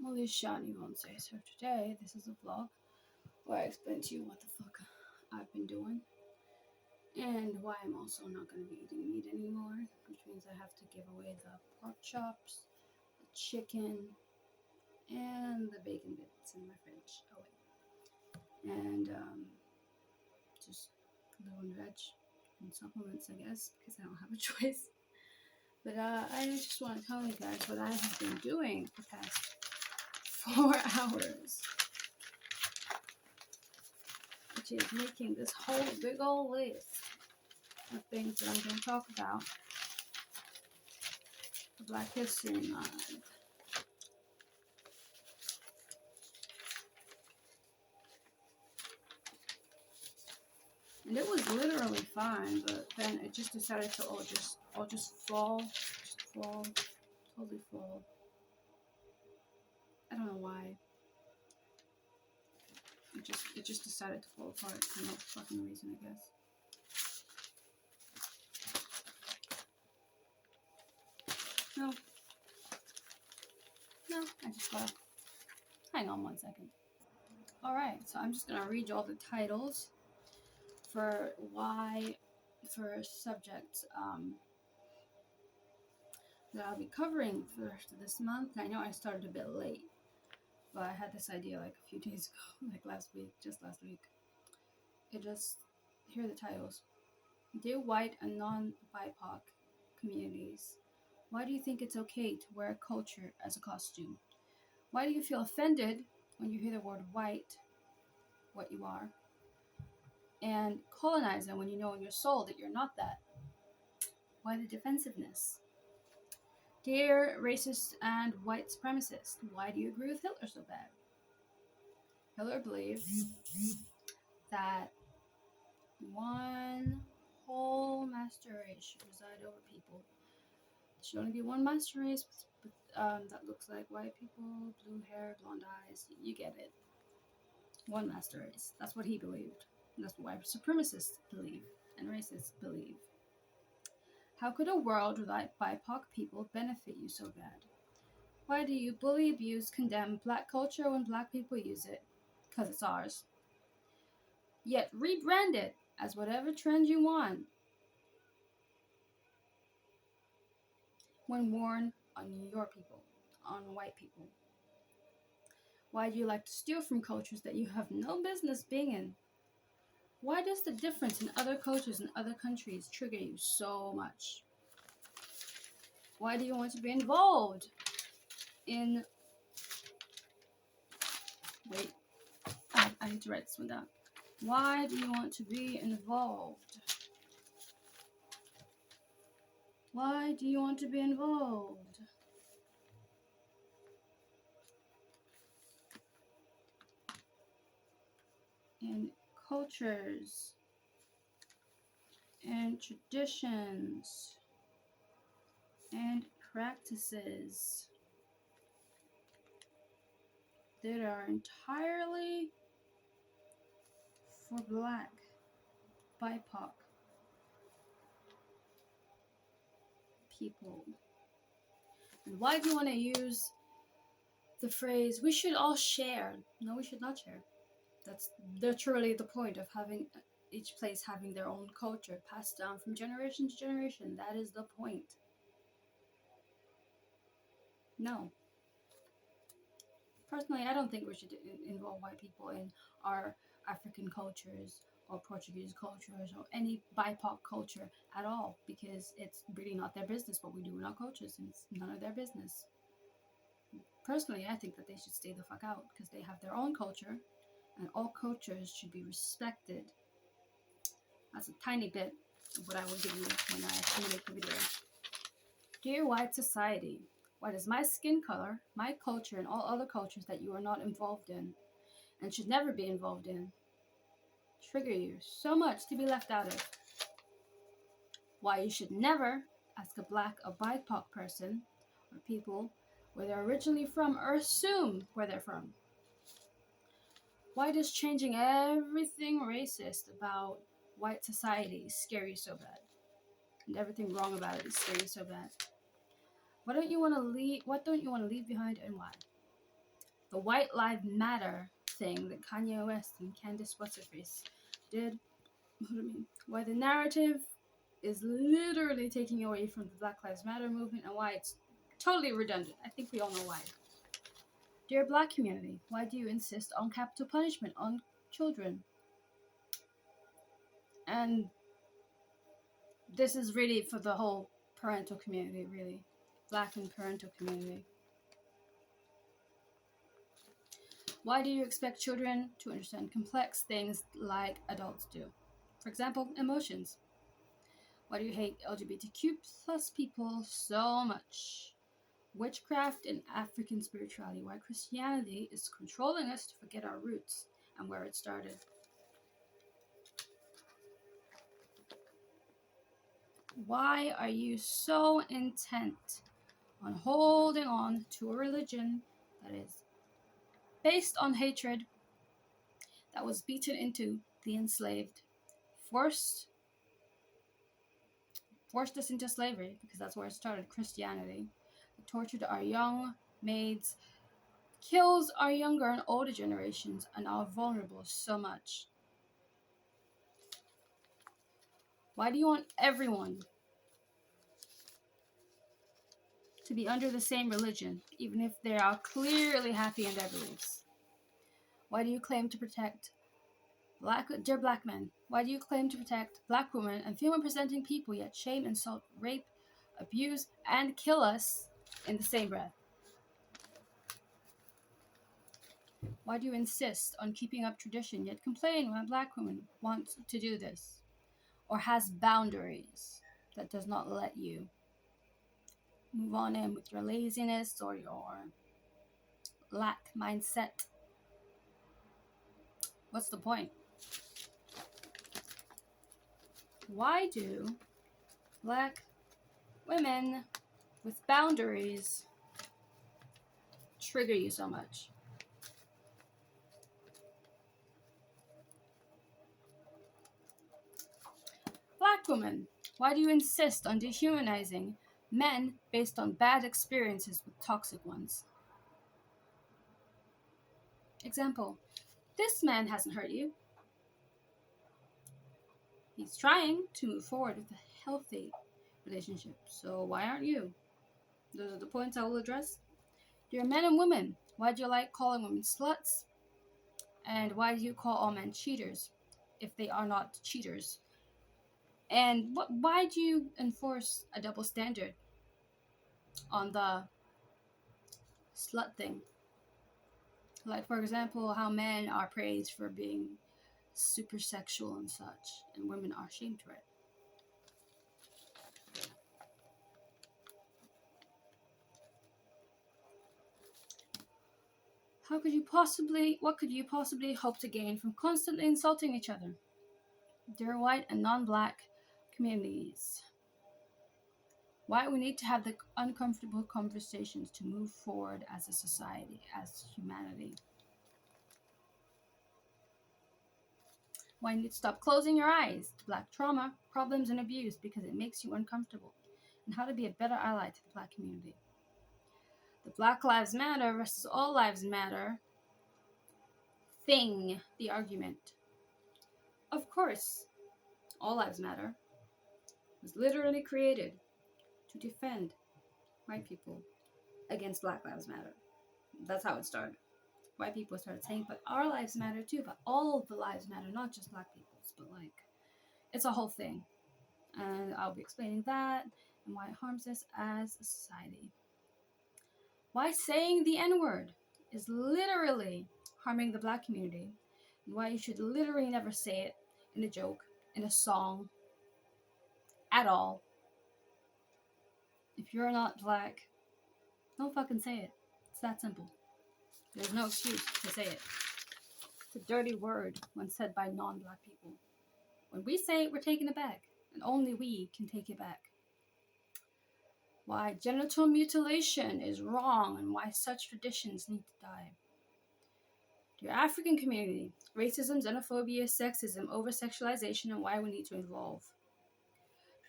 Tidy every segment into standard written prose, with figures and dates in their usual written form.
Shani won't say. So today, this is a vlog where I explain to you what the fuck I've been doing and why I'm also not going to be eating meat anymore, which means I have to give away the pork chops, the chicken, and the bacon bits in my fridge. Oh wait, and just live on veg and supplements, I guess, because I don't have a choice. But I just want to tell you guys what I have been doing for the past 4 hours, which is making this whole big old list of things that I'm going to talk about for Black History Month. And it was literally fine, but then it just decided to all just fall, totally fall. I don't know why. It just decided to fall apart for no fucking reason, I guess. No, I just gotta hang on 1 second. Alright, so I'm just gonna read you all the titles for subjects that I'll be covering for the rest of this month. I know I started a bit late, but I had this idea like a few days ago, like just last week. Here are the titles. Dear white and non-BIPOC communities, why do you think it's okay to wear culture as a costume? Why do you feel offended when you hear the word white, what you are, and colonizer when you know in your soul that you're not that? Why the defensiveness? Dear racist and white supremacist, why do you agree with Hitler so bad? Hitler believed that one whole master race should reside over people. There should only be one master race that looks like white people, blue hair, blonde eyes. You get it. One master race. That's what he believed. And that's what white supremacists believe and racists believe. How could a world without BIPOC people benefit you so bad? Why do you bully, abuse, condemn black culture when black people use it? Because it's ours. Yet rebrand it as whatever trend you want when worn on your people, on white people. Why do you like to steal from cultures that you have no business being in? Why does the difference in other cultures and other countries trigger you so much? Why do you want to be involved in... Wait, I need to write this one down. Why do you want to be involved? Why do you want to be involved? In cultures and traditions and practices that are entirely for black, BIPOC people. And why do you want to use the phrase, we should all share? No, we should not share. That's literally the point of having each place having their own culture passed down from generation to generation. That is the point. No. Personally, I don't think we should involve white people in our African cultures or Portuguese cultures or any BIPOC culture at all, because it's really not their business what we do in our cultures, and it's none of their business. Personally, I think that they should stay the fuck out because they have their own culture, and all cultures should be respected. That's a tiny bit of what I will give you when I actually make the video. Dear white society, why does my skin color, my culture, and all other cultures that you are not involved in and should never be involved in trigger you so much to be left out of? Why you should never ask a black or BIPOC person or people where they're originally from or assume where they're from? Why does changing everything racist about white society scare you so bad? And everything wrong about it is scary so bad? What don't you want to leave behind, and why? the White Lives Matter thing that Kanye West and Candace What's-Her-Face did. What do I mean? Why the narrative is literally taking away from the Black Lives Matter movement and why it's totally redundant. I think we all know why. Dear Black community, why do you insist on capital punishment on children? And this is really for the whole parental community, really. Black and parental community. Why do you expect children to understand complex things like adults do? For example, emotions. Why do you hate LGBTQ plus people so much? Witchcraft and African spirituality. Why Christianity is controlling us to forget our roots and where it started. Why are you so intent on holding on to a religion that is based on hatred, that was beaten into the enslaved, forced us into slavery, because that's where it started, Christianity, that tortured our young maids, kills our younger and older generations, and are vulnerable so much? Why do you want everyone to be under the same religion, even if they are clearly happy in their beliefs? Why do you claim to protect dear Black men, why do you claim to protect Black women and female presenting people, yet shame, insult, rape, abuse, and kill us in the same breath? Why do you insist on keeping up tradition, yet complain when a Black woman wants to do this, or has boundaries that does not let you move on in with your laziness or your lack mindset? What's the point? Why do Black women with boundaries trigger you so much? Black women, why do you insist on dehumanizing men based on bad experiences with toxic ones? Example, this man hasn't hurt you. He's trying to move forward with a healthy relationship, so why aren't you? Those are the points I will address. Dear men and women, why do you like calling women sluts? And why do you call all men cheaters if they are not cheaters? And why do you enforce a double standard on the slut thing? Like, for example, how men are praised for being super sexual and such, and women are shamed for it. What could you possibly hope to gain from constantly insulting each other? Dear white and non-Black communities, why we need to have the uncomfortable conversations to move forward as a society, as humanity. Why you need to stop closing your eyes to Black trauma, problems, and abuse because it makes you uncomfortable, and how to be a better ally to the Black community. The Black Lives Matter versus All Lives Matter thing, the argument. Of course, All Lives Matter was literally created to defend white people against Black Lives Matter. That's how it started. White people started saying, but our lives matter too, but all of the lives matter, not just Black people's, but like, it's a whole thing. And I'll be explaining that and why it harms us as a society. Why saying the N-word is literally harming the Black community, and why you should literally never say it in a joke, in a song, at all. If you're not Black, don't fucking say it. It's that simple. There's no excuse to say it. It's a dirty word when said by non-Black people. When we say it, we're taking it back, and only we can take it back. Why genital mutilation is wrong and why such traditions need to die. Dear African community, racism, xenophobia, sexism, over-sexualization, and why we need to evolve.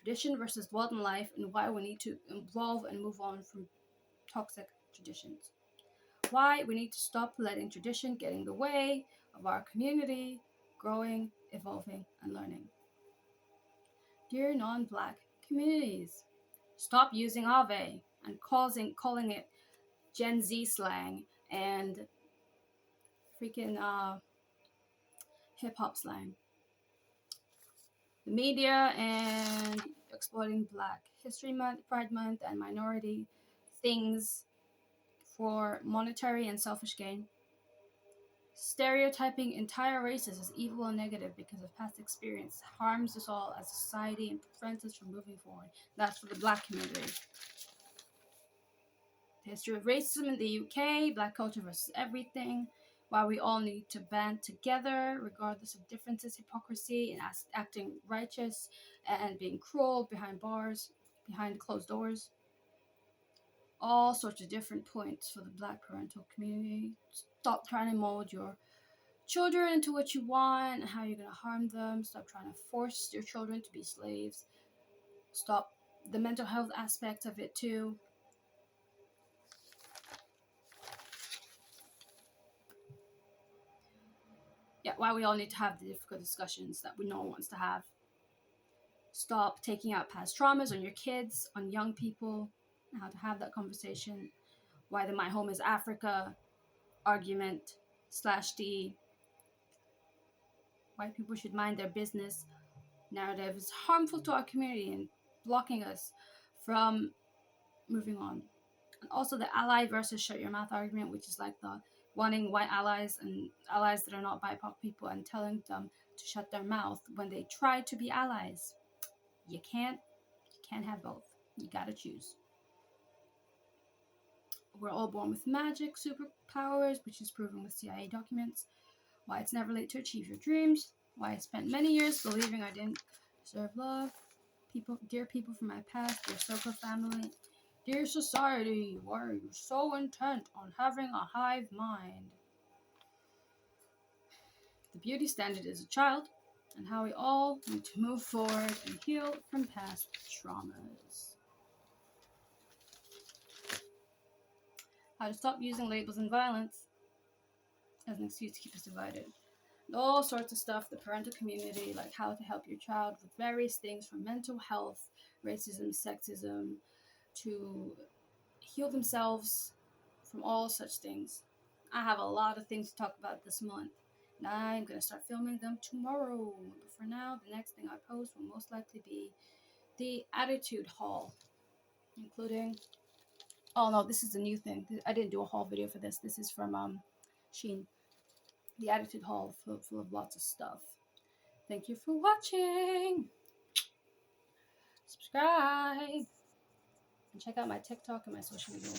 Tradition versus modern life, and why we need to evolve and move on from toxic traditions. why we need to stop letting tradition get in the way of our community growing, evolving, and learning. Dear non-Black communities, stop using Ave and calling it Gen Z slang and freaking hip hop slang. The media and exploiting Black History Month, Pride Month, and minority things for monetary and selfish gain. Stereotyping entire races as evil and negative because of past experience harms us all as a society and prevents us from moving forward. That's for the Black community. The history of racism in the UK, Black culture versus everything, why we all need to band together regardless of differences, hypocrisy, and acting righteous and being cruel behind bars, behind closed doors. All sorts of different points for the Black parental community. Stop trying to mold your children into what you want and how you're going to harm them. Stop trying to force your children to be slaves. Stop the mental health aspect of it too. Yeah, why we all need to have the difficult discussions that no one wants to have. Stop taking out past traumas on your kids, on young people, and how to have that conversation. Why the My Home is Africa argument / the white people should mind their business narrative is harmful to our community and blocking us from moving on. And also the ally versus shut your mouth argument, which is like the wanting white allies and allies that are not BIPOC people and telling them to shut their mouth when they try to be allies. You can't have both. You gotta choose. We're all born with magic, superpowers, which is proven with CIA documents. Why it's never late to achieve your dreams. Why I spent many years believing I didn't deserve love. Dear people from my past, dear circle family, dear society, why are you so intent on having a hive mind? The beauty standard is a child, and how we all need to move forward and heal from past traumas. How to stop using labels and violence as an excuse to keep us divided. And all sorts of stuff, the parental community, like how to help your child with various things from mental health, racism, sexism, to heal themselves from all such things. I have a lot of things to talk about this month, and I'm going to start filming them tomorrow. But for now, the next thing I post will most likely be the attitude haul, including... Oh no, this is a new thing. I didn't do a haul video for this. This is from Shein. The attitude haul full of lots of stuff. Thank you for watching. Subscribe. And check out my TikTok and my social media.